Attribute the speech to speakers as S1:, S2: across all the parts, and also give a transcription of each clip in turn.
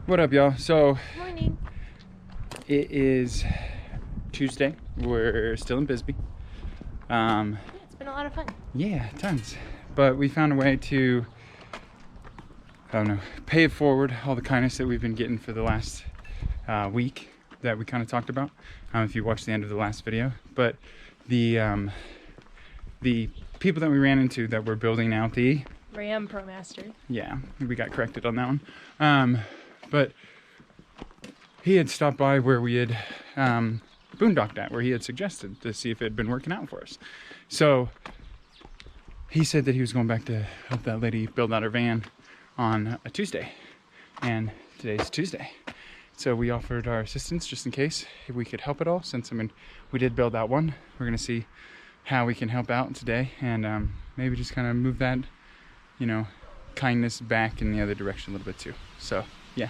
S1: What up, y'all? So,
S2: Morning.
S1: it is Tuesday. We're still in Bisbee.
S2: Yeah, it's been a lot of fun.
S1: Yeah, tons. But we found a way to, I don't know, pay it forward, all the kindness that we've been getting for the last week that we kind of talked about. If you watched the end of the last video. But the people that we ran into that were building out the
S2: Ram ProMaster.
S1: Yeah, we got corrected on that one. But he had stopped by where we had boondocked at, where he had suggested to see if it had been working out for us. So he said that he was going back to help that lady build out her van on a Tuesday. And today's Tuesday. So we offered our assistance just in case if we could help at all, since we did build out one. We're gonna see how we can help out today and maybe just kind of move that, you know, kindness back in the other direction a little bit too. So yeah,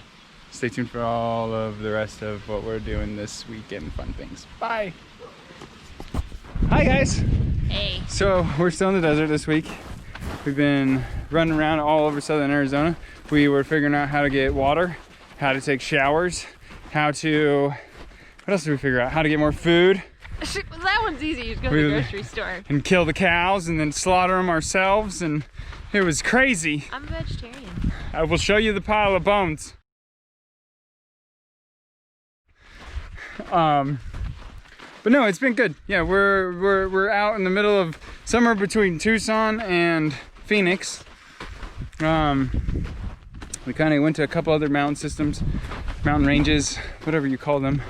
S1: stay tuned for all of the rest of what we're doing this weekend. Fun things. Bye. Hi guys.
S2: Hey.
S1: So we're still in the desert this week. We've been running around all over southern Arizona. We were figuring out how to get water, how to take showers, what else did we figure out? How to get more food.
S2: That one's easy. You just go to the grocery store.
S1: And kill the cows and then slaughter them ourselves, and it was crazy.
S2: I'm a vegetarian.
S1: I will show you the pile of bones. But no, it's been good. Yeah, we're out in the middle of somewhere between Tucson and Phoenix. We kind of went to a couple other mountain ranges, whatever you call them,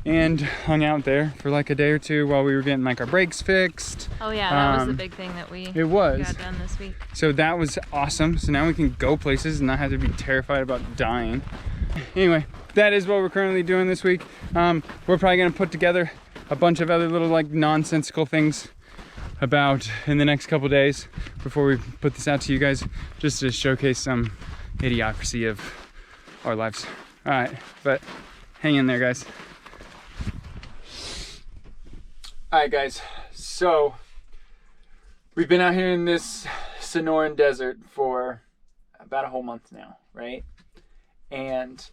S1: and hung out there for like a day or two while we were getting like our brakes fixed.
S2: Oh yeah, that was the big thing that we got done this week.
S1: So that was awesome. So now we can go places and not have to be terrified about dying. Anyway, that is what we're currently doing this week. We're probably gonna put together a bunch of other little like nonsensical things about in the next couple days before we put this out to you guys, just to showcase some idiocracy of our lives. All right, but hang in there, guys. All right, guys, so we've been out here in this Sonoran Desert for about a whole month now, right? And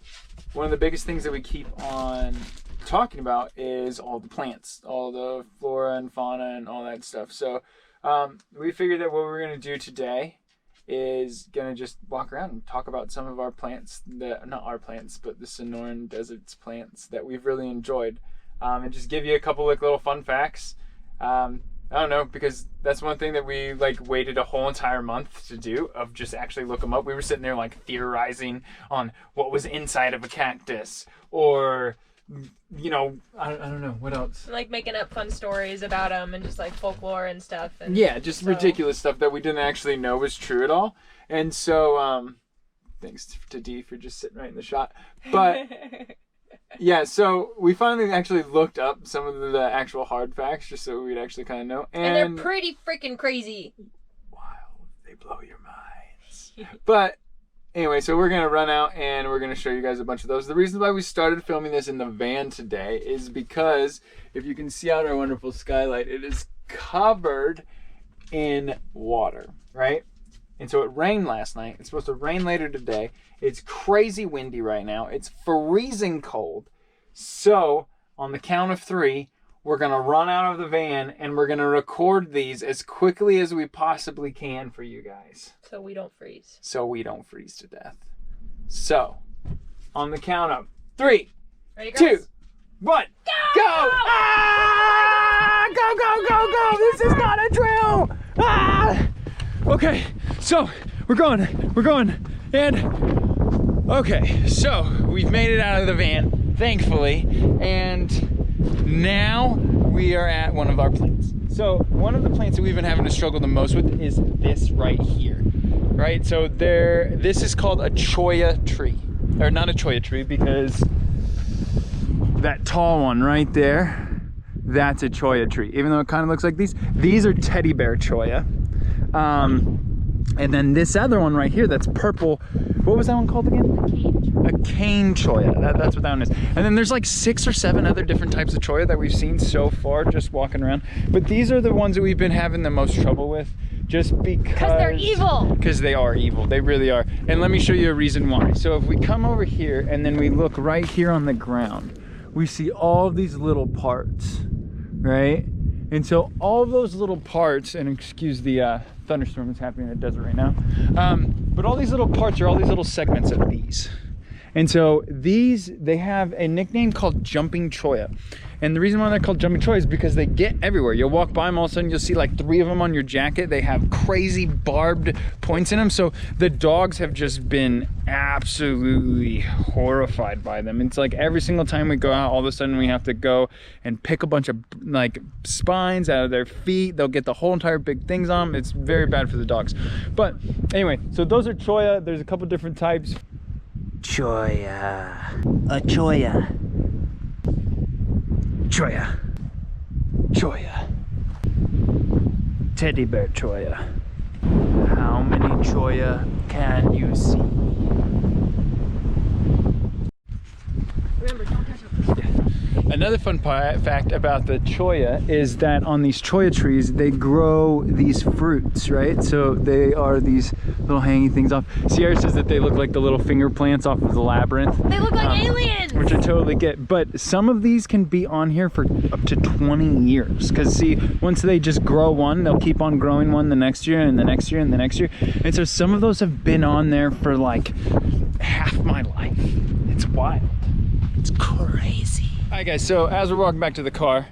S1: one of the biggest things that we keep on talking about is all the plants, all the flora and fauna and all that stuff. So we figured that what we're going to do today is going to just walk around and talk about some of our plants, not our plants, but the Sonoran Desert's plants that we've really enjoyed. And just give you a couple like little fun facts. I don't know, because that's one thing that we like waited a whole entire month to do, of just actually look them up. We were sitting there like theorizing on what was inside of a cactus, or you know, I don't know what else.
S2: Like making up fun stories about them and just like folklore and stuff. And
S1: yeah, just ridiculous stuff that we didn't actually know was true at all. And so thanks to Dee for just sitting right in the shot. But yeah, so we finally actually looked up some of the actual hard facts just so we'd actually kind of know.
S2: And they're pretty freaking crazy.
S1: Wow, they blow your minds. But anyway, so we're going to run out and we're going to show you guys a bunch of those. The reason why we started filming this in the van today is because if you can see out our wonderful skylight, it is covered in water, right? And so it rained last night. It's supposed to rain later today. It's crazy windy right now. It's freezing cold. So on the count of 3, we're going to run out of the van and we're going to record these as quickly as we possibly can for you guys.
S2: So we don't freeze.
S1: So we don't freeze to death. So on the count of 3,
S2: Ready,
S1: 2,
S2: girls?
S1: 1, go! Ah! Go, go, go, go! This is not a drill! Ah! Okay, so we're going, and okay, so we've made it out of the van, thankfully, and now we are at one of our plants. So one of the plants that we've been having to struggle the most with is this right here, right? So this is called a Choya tree, or not a Choya tree, because that tall one right there, that's a Choya tree, even though it kind of looks like these are teddy bear Choya. And then this other one right here that's purple What was that one called again? A cane choya. That's what that one is. And then there's like 6 or 7 other different types of choya that we've seen so far just walking around. But these are the ones that we've been having the most trouble with, just because
S2: they're evil.
S1: Because they are evil. They really are. And let me show you a reason why. So if we come over here and then we look right here on the ground, we see all of these little parts, right? And so all of those little parts, and excuse the thunderstorm that's happening in the desert right now, but all these little parts are all these little segments of these. And so these, they have a nickname called jumping choya. And the reason why they're called jumping choya is because they get everywhere. You'll walk by them, all of a sudden you'll see like 3 of them on your jacket. They have crazy barbed points in them. So the dogs have just been absolutely horrified by them. It's like every single time we go out, all of a sudden we have to go and pick a bunch of like spines out of their feet. They'll get the whole entire big things on them. It's very bad for the dogs. But anyway, so those are choya. There's a couple different types. Choya. A choya. Choya. Choya. Teddy bear choya. How many choya can you see?
S2: Remember, don't touch them.
S1: Yeah. Another fun fact about the choya is that on these choya trees, they grow these fruits, right? So they are these little hanging things off. Sierra says that they look like the little finger plants off of the labyrinth.
S2: They look like aliens!
S1: Which I totally get. But some of these can be on here for up to 20 years. Because see, once they just grow one, they'll keep on growing one the next year and the next year and the next year. And so some of those have been on there for like half my life. It's wild. It's crazy. All right, guys, so as we're walking back to the car,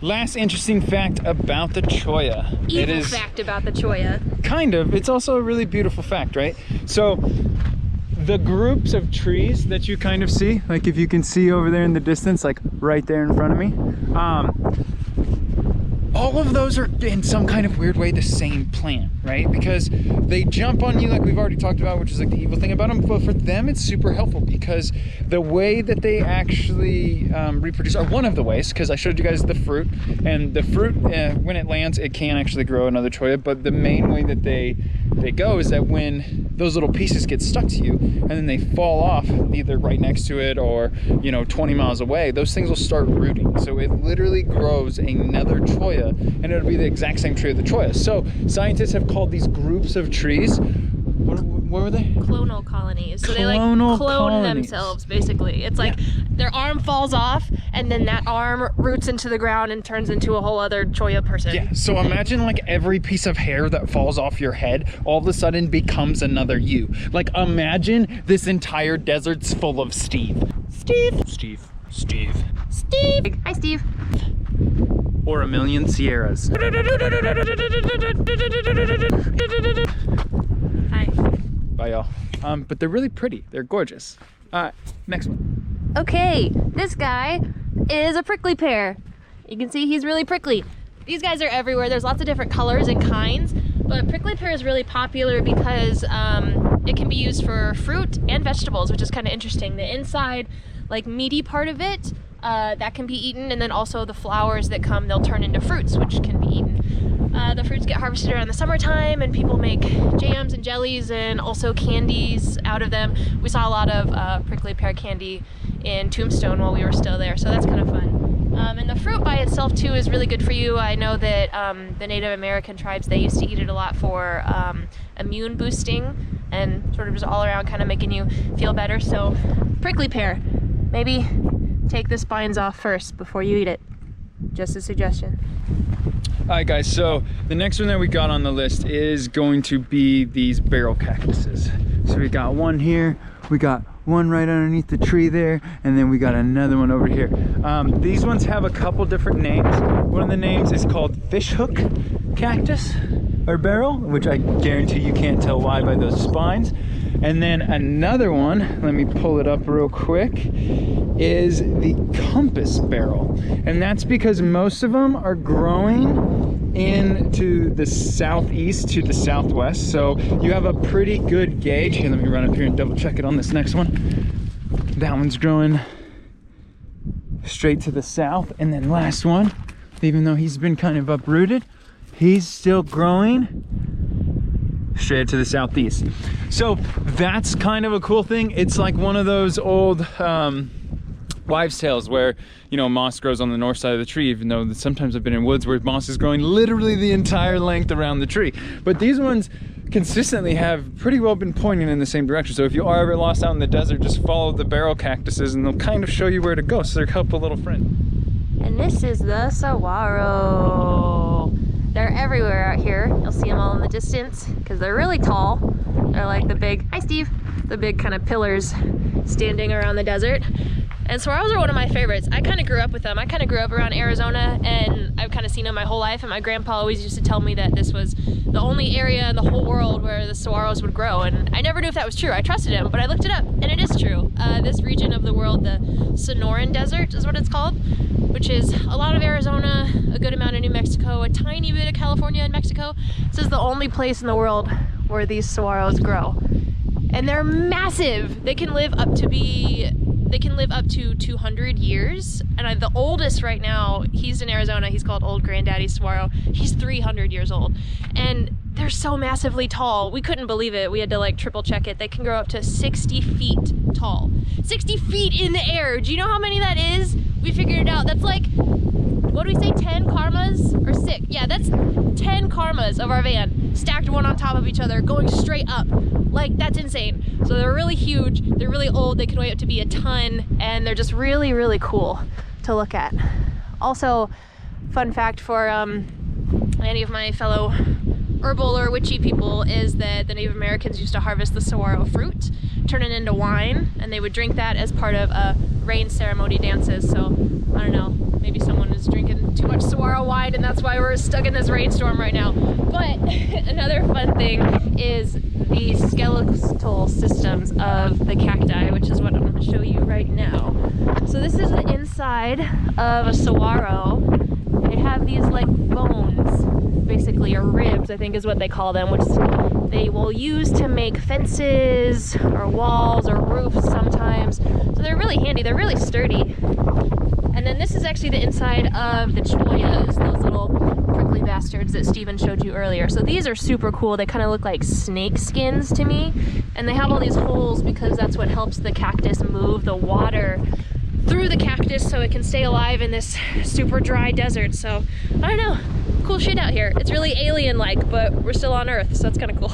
S1: last interesting fact about the choya.
S2: Evil fact about the choya.
S1: Kind of. It's also a really beautiful fact, right? So the groups of trees that you kind of see, like if you can see over there in the distance, like right there in front of me, all of those are in some kind of weird way the same plant, right? Because they jump on you like we've already talked about, which is like the evil thing about them. But for them, it's super helpful because the way that they actually reproduce, or one of the ways, because I showed you guys the fruit, and the fruit, when it lands, it can actually grow another choya. But the main way that they go is that when those little pieces get stuck to you and then they fall off either right next to it or 20 miles away, those things will start rooting. So it literally grows another choya, and it'll be the exact same tree of the choya. So scientists have called these groups of trees, what were they?
S2: Clonal colonies. So they like
S1: Clonal
S2: clone
S1: colonies.
S2: themselves, basically. It's like their arm falls off and then that arm roots into the ground and turns into a whole other choya person.
S1: Yeah, so imagine like every piece of hair that falls off your head all of a sudden becomes another you. Like imagine this entire desert's full of Steve. Steve. Steve. Steve.
S2: Steve. Hi, Steve.
S1: Or a million Sierras.
S2: Hi.
S1: Bye, y'all. But they're really pretty. They're gorgeous. Next one.
S2: Okay, this guy is a prickly pear. You can see he's really prickly. These guys are everywhere. There's lots of different colors and kinds, but prickly pear is really popular because it can be used for fruit and vegetables, which is kind of interesting. The inside, like meaty part of it, that can be eaten, and then also the flowers that come, they'll turn into fruits, which can be eaten. The fruits get harvested around the summertime, and people make jams and jellies and also candies out of them. We saw a lot of prickly pear candy in Tombstone while we were still there, so that's kind of fun. And the fruit by itself too is really good for you. I know that the Native American tribes, they used to eat it a lot for immune boosting and sort of just all around kind of making you feel better. So prickly pear, maybe take the spines off first before you eat it. Just a suggestion.
S1: All right, guys, so the next one that we got on the list is going to be these barrel cactuses. So we got one here, we got one right underneath the tree there, and then we got another one over here. These ones have a couple different names. One of the names is called fishhook cactus or barrel, which I guarantee you can't tell why by those spines. And then another one, let me pull it up real quick, is the compass barrel. And that's because most of them are growing into the southeast to the southwest. So you have a pretty good gauge. Here, let me run up here and double check it on this next one. That one's growing straight to the south. And then last one, even though he's been kind of uprooted, he's still growing straight to the southeast. So that's kind of a cool thing. It's like one of those old wives' tales where, you know, moss grows on the north side of the tree, even though sometimes I've been in woods where moss is growing literally the entire length around the tree. But these ones consistently have pretty well been pointing in the same direction. So if you are ever lost out in the desert, just follow the barrel cactuses and they'll kind of show you where to go. So they're a helpful little friend.
S2: And this is the saguaro. They're everywhere out here. You'll see them all in the distance because they're really tall. They're like the big, hi Steve, the big kind of pillars standing around the desert. And saguaros are one of my favorites. I kind of grew up with them. I kind of grew up around Arizona and I've kind of seen them my whole life, and my grandpa always used to tell me that this was the only area in the whole world where the saguaros would grow, and I never knew if that was true. I trusted him, but I looked it up and it is true. This region of the world, the Sonoran Desert is what it's called, which is a lot of Arizona, a good amount of New Mexico, a tiny bit of California and Mexico. This is the only place in the world where these saguaros grow. And they're massive. They can live up to 200 years. And the oldest right now, he's in Arizona, he's called Old Granddaddy Saguaro. He's 300 years old. And they're so massively tall. We couldn't believe it. We had to like triple check it. They can grow up to 60 feet tall. 60 feet in the air. Do you know how many that is? We figured it out. That's like, what do we say, 10 karmas or 6? Yeah, that's 10 karmas of our van stacked one on top of each other going straight up. Like, that's insane. So they're really huge, they're really old, they can weigh up to be a ton, and they're just really, really cool to look at. Also, fun fact for any of my fellow herbal or witchy people is that the Native Americans used to harvest the saguaro fruit, turn it into wine, and they would drink that as part of rain ceremony dances. So, I don't know, maybe someone is drinking too much saguaro wine and that's why we're stuck in this rainstorm right now. But another fun thing is the skeletal systems of the cacti, which is what I'm going to show you right now. So this is the inside of a saguaro. They have these like bones, basically, or ribs I think is what they call them, which they will use to make fences or walls or roofs sometimes. So they're really handy, they're really sturdy. And then this is actually the inside of the choyas, those little prickly bastards that Steven showed you earlier. So these are super cool. They kind of look like snake skins to me. And they have all these holes because that's what helps the cactus move the water through the cactus so it can stay alive in this super dry desert. So, I don't know, cool shit out here. It's really alien-like, but we're still on Earth, so that's kind of cool.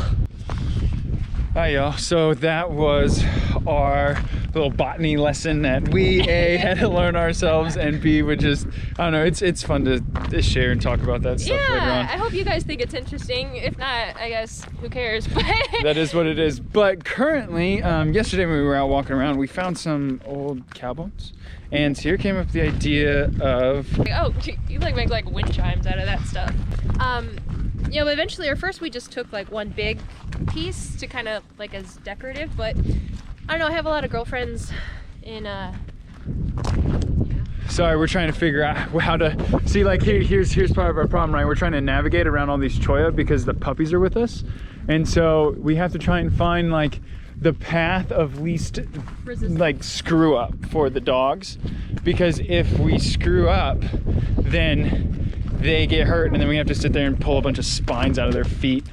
S1: Hi y'all, so that was our little botany lesson that we A, had to learn ourselves, and B, would just, I don't know, it's fun to share and talk about that stuff later on.
S2: I hope you guys think it's interesting. If not, I guess, who cares?
S1: That is what it is. But currently, yesterday when we were out walking around, we found some old cow bones. And here came up the idea of...
S2: Oh, you like make like wind chimes out of that stuff. You know, eventually, or first we just took like one big piece to kind of like as decorative, but I don't know, I have a lot of girlfriends in
S1: Sorry, we're trying to figure out how to see, like, here's part of our problem, right? We're trying to navigate around all these choya because the puppies are with us, and so we have to try and find like the path of least resistance, like screw up for the dogs, because if we screw up then they get hurt and then we have to sit there and pull a bunch of spines out of their feet.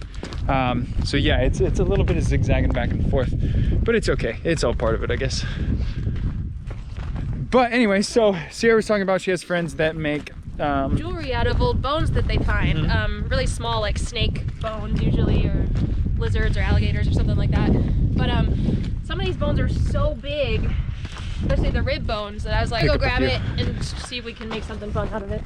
S1: So yeah, it's a little bit of zigzagging back and forth, but it's okay. It's all part of it, I guess. But anyway, so Sierra was talking about she has friends that make
S2: jewelry out of old bones that they find. Really small, like snake bones usually, or lizards or alligators or something like that. But some of these bones are so big, especially the rib bones, that I was like, go grab it and see if we can make something fun out of it.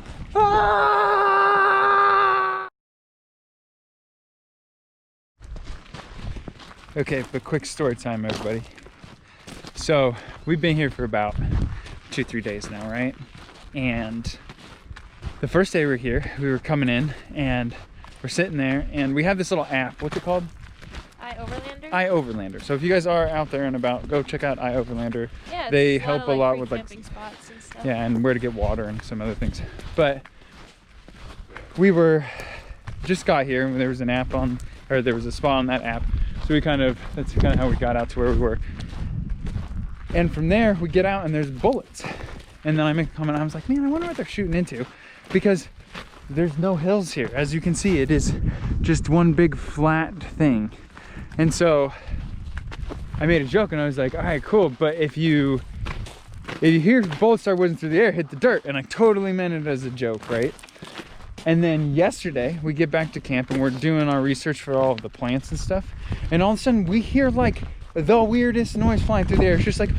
S1: Okay, but quick story time, everybody. So we've been here for about 2-3 days now, right? And the first day we were here, we were coming in and we're sitting there and we have this little app. What's it called?
S2: iOverlander?
S1: iOverlander. So if you guys are out there and about, go check out iOverlander.
S2: Yeah,
S1: they help a lot with like
S2: spots and stuff.
S1: Yeah, and where to get water and some other things. But we just got here and there was an app on, or there was a spot on that app. So that's kind of how we got out to where we were. And from there we get out and there's bullets. And then I make a comment, I was like, man, I wonder what they're shooting into. Because there's no hills here. As you can see, it is just one big flat thing. And so I made a joke and I was like, all right, cool, but if you hear bullets start whizzing through the air, hit the dirt. And I totally meant it as a joke, right? And then yesterday we get back to camp and we're doing our research for all of the plants and stuff, and all of a sudden we hear like the weirdest noise flying through the air. It's just like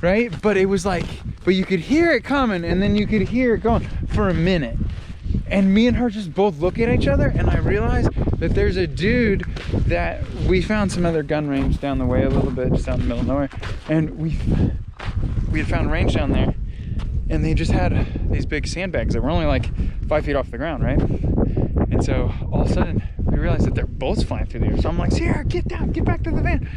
S1: right, but it was like, but you could hear it coming and then you could hear it going for a minute. And me and her just both look at each other, and I realized that there's a dude that we found some other gun range down the way a little bit, just out in the middle of nowhere, and we had found range down there, and they just had these big sandbags that were only like 5 feet off the ground, right? And so all of a sudden we realized that they're bullets flying through the air. So I'm like, Sierra, get down, get back to the van.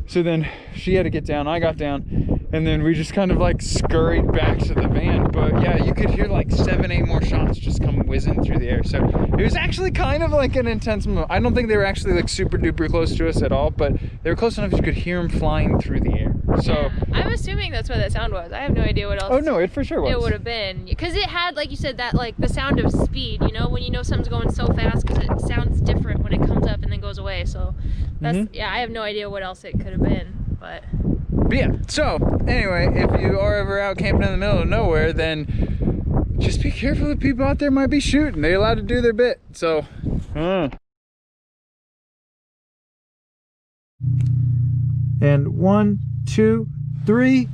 S1: So then she had to get down, I got down, and then we just kind of like scurried back to the van. But yeah, you could hear like 7, 8 more shots just come whizzing through the air. So it was actually kind of like an intense move. I don't think they were actually like super duper close to us at all, but they were close enough you could hear them flying through the air. So
S2: yeah, I'm assuming that's what that sound was. I have no idea what else.
S1: Oh no, it for sure was.
S2: It would have been, because it had, like you said, that like the sound of speed, you know, when you know something's going so fast, because it sounds different when it comes up and then goes away. So that's yeah, I have no idea what else it could have been. But
S1: yeah, so anyway, if you are ever out camping in the middle of nowhere, then just be careful that people out there might be shooting. They're allowed to do their bit. So and 1, 2, 3.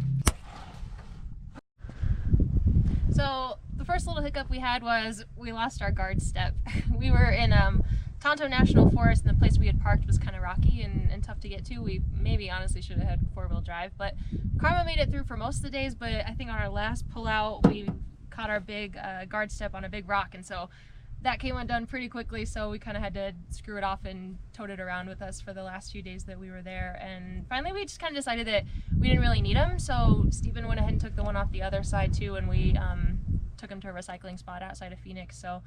S2: so the first little hiccup we had was we lost our guard step. We were in Tonto National Forest, and the place we had parked was kind of rocky and tough to get to. We maybe honestly should have had 4-wheel drive, but Karma made it through for most of the days. But I think on our last pullout we caught our big guard step on a big rock, and so that came undone pretty quickly. So we kind of had to screw it off and tote it around with us for the last few days that we were there. And finally we just kind of decided that we didn't really need them, so Stephen went ahead and took the one off the other side too, and we took him to a recycling spot outside of Phoenix. So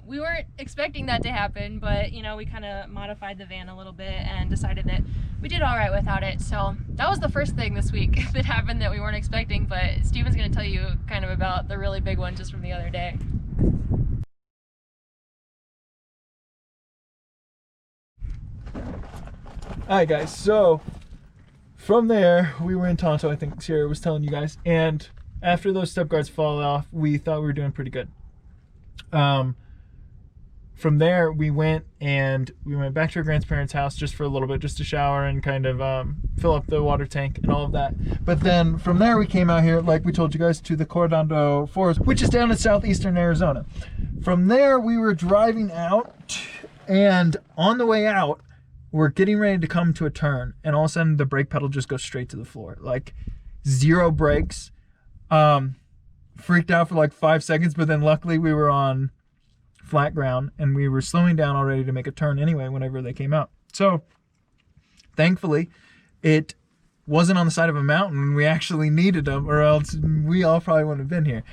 S2: we weren't expecting that to happen, but you know, we kind of modified the van a little bit and decided that we did all right without it. So that was the first thing this week that happened that we weren't expecting, but Steven's going to tell you kind of about the really big one just from the other day.
S1: Alright guys, so from there we were in Tonto, I think Sierra was telling you guys, and after those step guards fall off, we thought we were doing pretty good. From there we went back to our grandparents' house just for a little bit, just to shower and kind of fill up the water tank and all of that. But then from there we came out here, like we told you guys, to the Coronado Forest, which is down in southeastern Arizona. From there we were driving out, and on the way out we're getting ready to come to a turn, and all of a sudden the brake pedal just goes straight to the floor, like 0 brakes. Freaked out for like 5 seconds, but then luckily we were on flat ground and we were slowing down already to make a turn anyway whenever they came out. So thankfully it wasn't on the side of a mountain and we actually needed them, or else we all probably wouldn't have been here.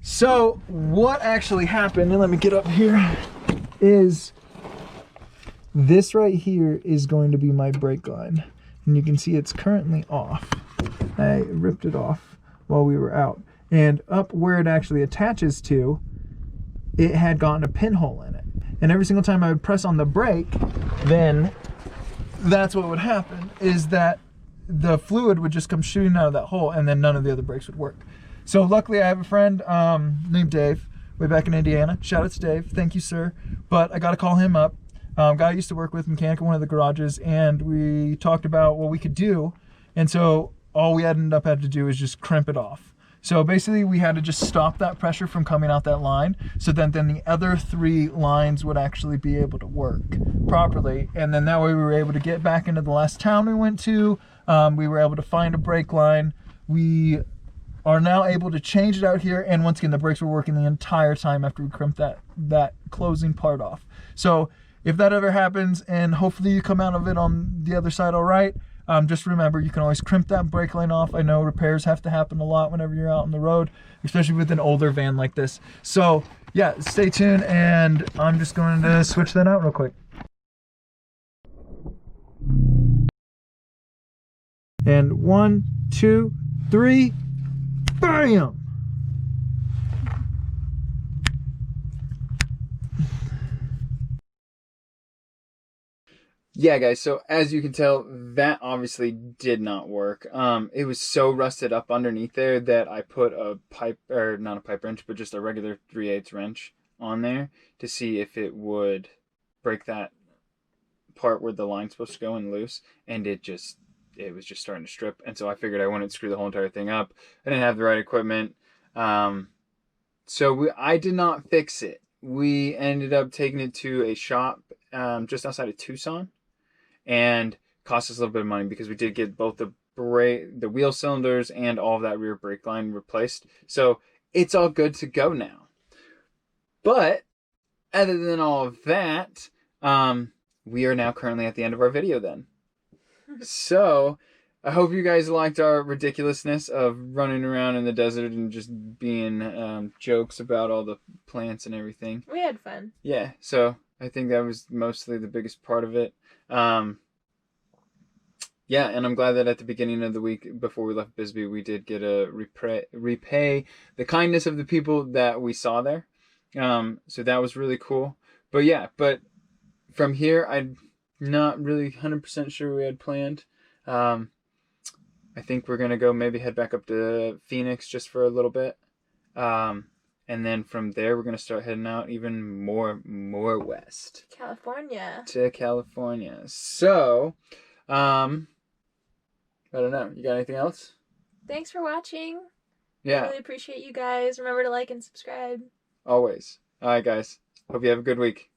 S1: So what actually happened, and let me get up here, is this right here is going to be my brake line, and you can see it's currently off. I ripped it off while we were out, and up where it actually attaches to, it had gotten a pinhole in it, and every single time I would press on the brake, then that's what would happen, is that the fluid would just come shooting out of that hole, and then none of the other brakes would work. So luckily I have a friend named Dave way back in Indiana. Shout out to Dave, thank you sir. But I got to call him up. Guy I used to work with, mechanic in one of the garages, and we talked about what we could do, and so all we had to do is just crimp it off. So basically we had to just stop that pressure from coming out that line, so then the other 3 lines would actually be able to work properly, and then that way we were able to get back into the last town we went to. We were able to find a brake line. We are now able to change it out here, and once again the brakes were working the entire time after we crimped that closing part off. So if that ever happens, and hopefully you come out of it on the other side all right, just remember you can always crimp that brake line off. I know repairs have to happen a lot whenever you're out on the road, especially with an older van like this. So yeah, stay tuned, and I'm just going to switch that out real quick. And 1, 2, 3, bam! Yeah, guys, so as you can tell, that obviously did not work. It was so rusted up underneath there that I put a pipe, or not a pipe wrench, but just a regular 3/8 wrench on there to see if it would break that part where the line's supposed to go and loose, and it was just starting to strip, and so I figured I wouldn't screw the whole entire thing up. I didn't have the right equipment, so I did not fix it. We ended up taking it to a shop just outside of Tucson, and cost us a little bit of money because we did get both the wheel cylinders and all of that rear brake line replaced. So it's all good to go now. But other than all of that, we are now currently at the end of our video then. So I hope you guys liked our ridiculousness of running around in the desert and just being jokes about all the plants and everything.
S2: We had fun.
S1: Yeah, so I think that was mostly the biggest part of it. Yeah, and I'm glad that at the beginning of the week before we left Bisbee, we did get a repay the kindness of the people that we saw there. So that was really cool. But yeah, from here, I'm not really 100% sure we had planned. I think we're going to go maybe head back up to Phoenix just for a little bit. And then from there, we're going to start heading out even more west.
S2: California.
S1: To California. So, I don't know. You got anything else?
S2: Thanks for watching.
S1: Yeah.
S2: I really appreciate you guys. Remember to like and subscribe.
S1: Always. All right, guys. Hope you have a good week.